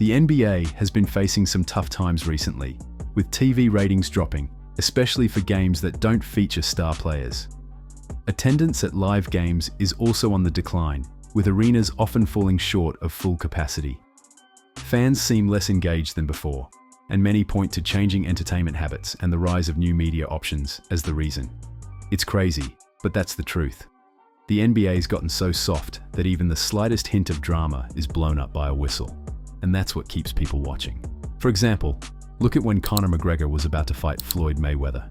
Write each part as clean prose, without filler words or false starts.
The NBA has been facing some tough times recently, with TV ratings dropping, especially for games that don't feature star players. Attendance at live games is also on the decline, with arenas often falling short of full capacity. Fans seem less engaged than before, and many point to changing entertainment habits and the rise of new media options as the reason. It's crazy, but that's the truth. The NBA's gotten so soft that even the slightest hint of drama is blown up by a whistle, and that's what keeps people watching. For example, look at when Conor McGregor was about to fight Floyd Mayweather.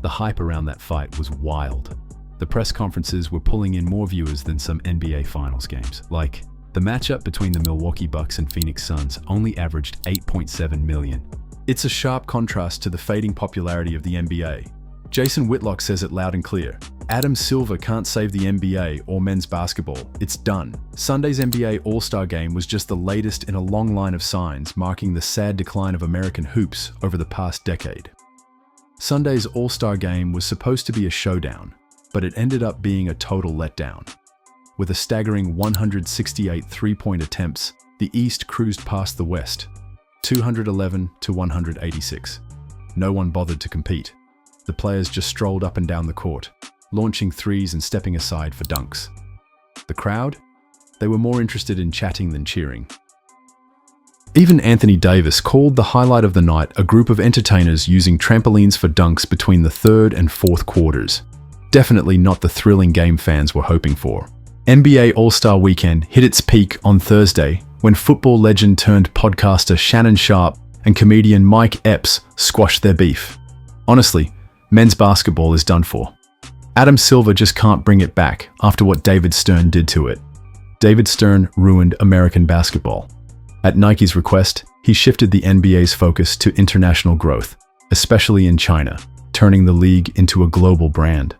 The hype around that fight was wild. The press conferences were pulling in more viewers than some NBA Finals games. Like, the matchup between the Milwaukee Bucks and Phoenix Suns only averaged 8.7 million. It's a sharp contrast to the fading popularity of the NBA. Jason Whitlock says it loud and clear. Adam Silver can't save the NBA or men's basketball. It's done. Sunday's NBA All-Star Game was just the latest in a long line of signs marking the sad decline of American hoops over the past decade. Sunday's All-Star Game was supposed to be a showdown, but it ended up being a total letdown. With a staggering 168 three-point attempts, the East cruised past the West, 211 to 186. No one bothered to compete. The players just strolled up and down the court, launching threes and stepping aside for dunks. The crowd? They were more interested in chatting than cheering. Even Anthony Davis called the highlight of the night a group of entertainers using trampolines for dunks between the third and fourth quarters. Definitely not the thrilling game fans were hoping for. NBA All-Star Weekend hit its peak on Thursday when football legend turned podcaster Shannon Sharpe and comedian Mike Epps squashed their beef. Honestly, men's basketball is done for. Adam Silver just can't bring it back after what David Stern did to it. David Stern ruined American basketball. At Nike's request, he shifted the NBA's focus to international growth, especially in China, turning the league into a global brand.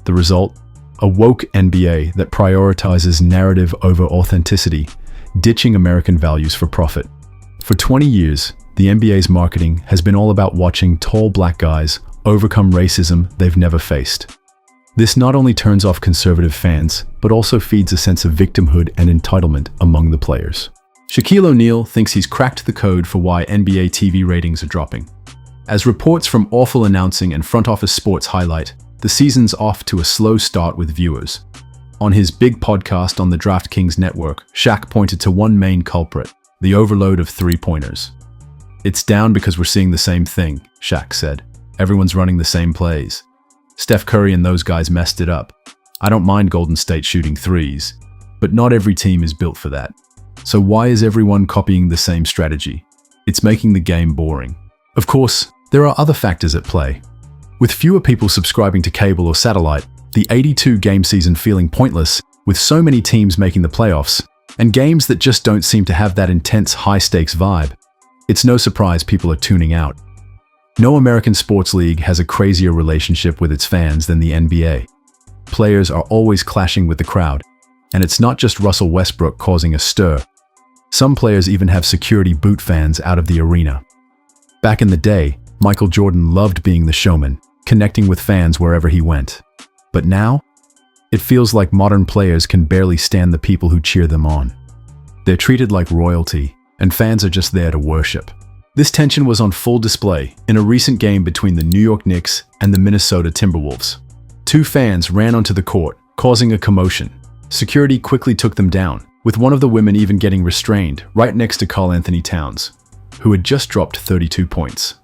The result? A woke NBA that prioritizes narrative over authenticity, ditching American values for profit. For 20 years, the NBA's marketing has been all about watching tall black guys overcome racism they've never faced. This not only turns off conservative fans, but also feeds a sense of victimhood and entitlement among the players. Shaquille O'Neal thinks he's cracked the code for why NBA TV ratings are dropping. As reports from Awful Announcing and Front Office Sports highlight, the season's off to a slow start with viewers. On his big podcast on the DraftKings network, Shaq pointed to one main culprit, the overload of three-pointers. "It's down because we're seeing the same thing," Shaq said. "Everyone's running the same plays. Steph Curry and those guys messed it up. I don't mind Golden State shooting threes, but not every team is built for that. So why is everyone copying the same strategy? It's making the game boring." Of course, there are other factors at play. With fewer people subscribing to cable or satellite, the 82-game season feeling pointless, with so many teams making the playoffs, and games that just don't seem to have that intense high-stakes vibe, it's no surprise people are tuning out. No American sports league has a crazier relationship with its fans than the NBA. Players are always clashing with the crowd, and it's not just Russell Westbrook causing a stir. Some players even have security boot fans out of the arena. Back in the day, Michael Jordan loved being the showman, connecting with fans wherever he went. But now, it feels like modern players can barely stand the people who cheer them on. They're treated like royalty, and fans are just there to worship. This tension was on full display in a recent game between the New York Knicks and the Minnesota Timberwolves. Two fans ran onto the court, causing a commotion. Security quickly took them down, with one of the women even getting restrained right next to Karl-Anthony Towns, who had just dropped 32 points.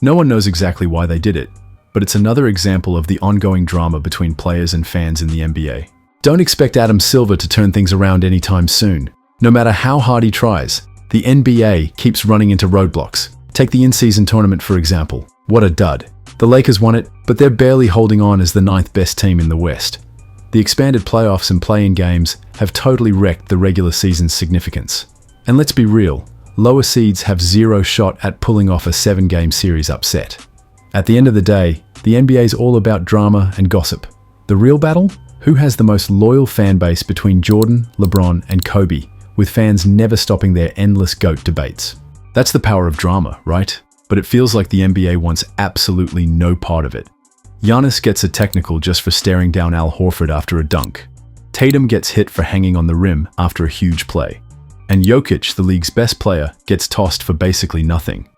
No one knows exactly why they did it, but it's another example of the ongoing drama between players and fans in the NBA. Don't expect Adam Silver to turn things around anytime soon. No matter how hard he tries, the NBA keeps running into roadblocks. Take the in-season tournament, for example. What a dud. The Lakers won it, but they're barely holding on as the 9th best team in the West. The expanded playoffs and play-in games have totally wrecked the regular season's significance. And let's be real, lower seeds have zero shot at pulling off a 7-game series upset. At the end of the day, the NBA's all about drama and gossip. The real battle? Who has the most loyal fan base between Jordan, LeBron, and Kobe, with fans never stopping their endless GOAT debates? That's the power of drama, right? But it feels like the NBA wants absolutely no part of it. Giannis gets a technical just for staring down Al Horford after a dunk. Tatum gets hit for hanging on the rim after a huge play. And Jokic, the league's best player, gets tossed for basically nothing.